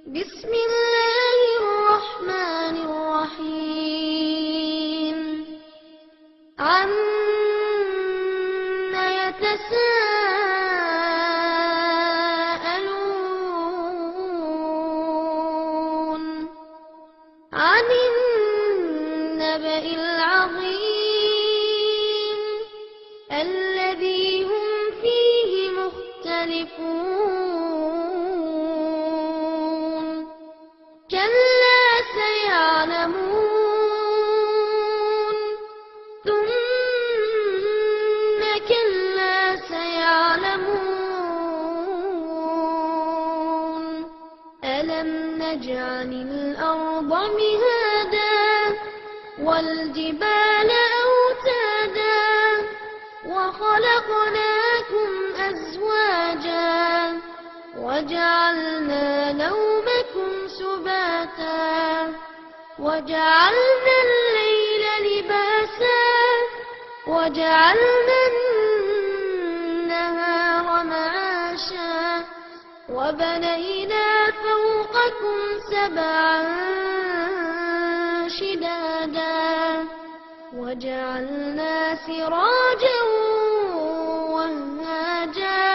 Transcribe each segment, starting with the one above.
بسم الله الرحمن الرحيم عما يتساءلون عن النبأ العظيم الذي هم فيه مختلفون كلا سيعلمون ثم كلا سيعلمون ألم نجعل الأرض مهادا والجبال أوتادا وخلقناكم أزواجا وجعلنا نومكم سباتا وجعلنا الليل لباسا وجعلنا النهار معاشا وبنينا فوقكم سبعا شدادا وجعلنا سراجا وهاجا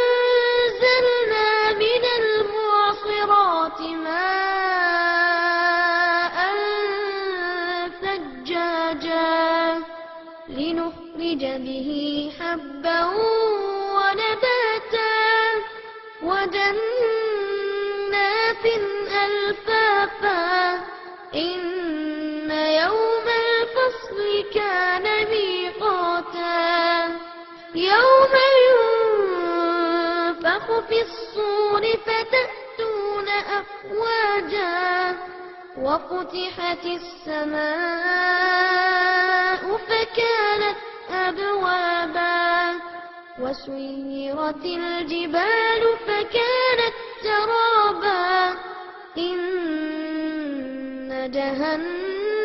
وأنزلنا من المعصرات ماء ثجاجا لنخرج به حبا ونباتا وجنات ألفافا إن يوم الفصل كان ميقاتا يوم ينفخ في الصور فتأتون أفواجا وفتحت السماء فكانت أبوابا وسيرت الجبال فكانت سرابا إن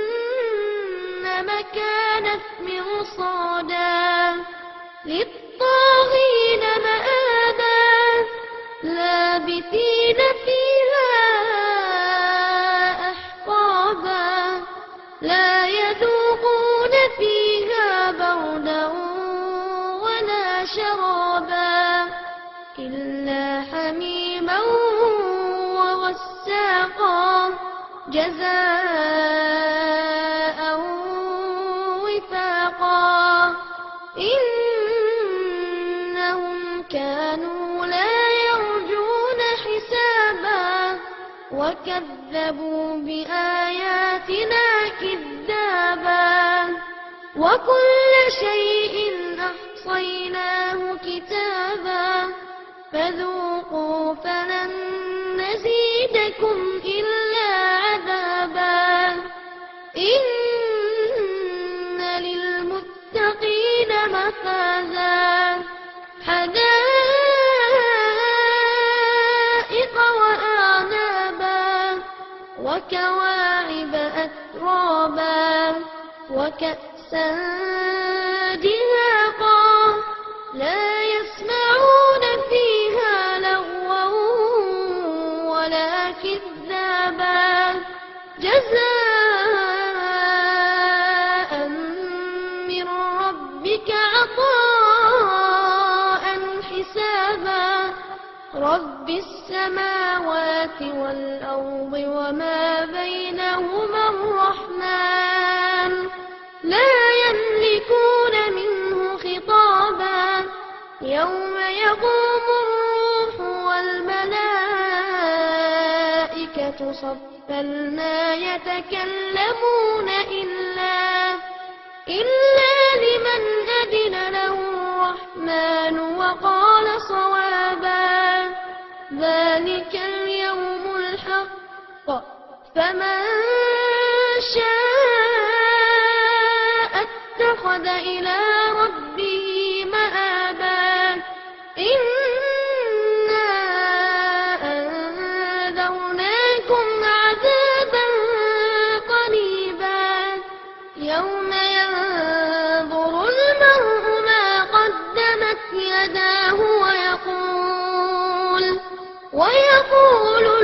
جهنم كانت مرصادا للطاغين مآبا لابثين فيها أحقابا لا يذوقون فيها بردا ولا شرابا إلا حميما وغساقا جزاء وفاقا إنهم كانوا لا يرجون حسابا وكذبوا بآياتنا كذابا وكل شيء أحصيناه كتابا فذوقوا فلن نزيدكم إلا عذابا إن للمتقين مفازا حدائق وأعنابا وكواعب أترابا وكأسا دهاقا لا يسمعون فيها لغوا ولا كذابا جزاء من ربك عطاء حسابا رب السماوات والأرض وما بينهما الرحمن لا يملكون منه خطابا يوم يقوم الروح والملائكة صفا لا يتكلمون إلا لمن أذن له الرحمن وقال صوابا ذلك اليوم الحق فمن شاء اتخذ إلى ربه مآبا إنا أنذرناكم عذابا قريبا يوم ينظر المرء ما قدمت يداه ويقول ويقول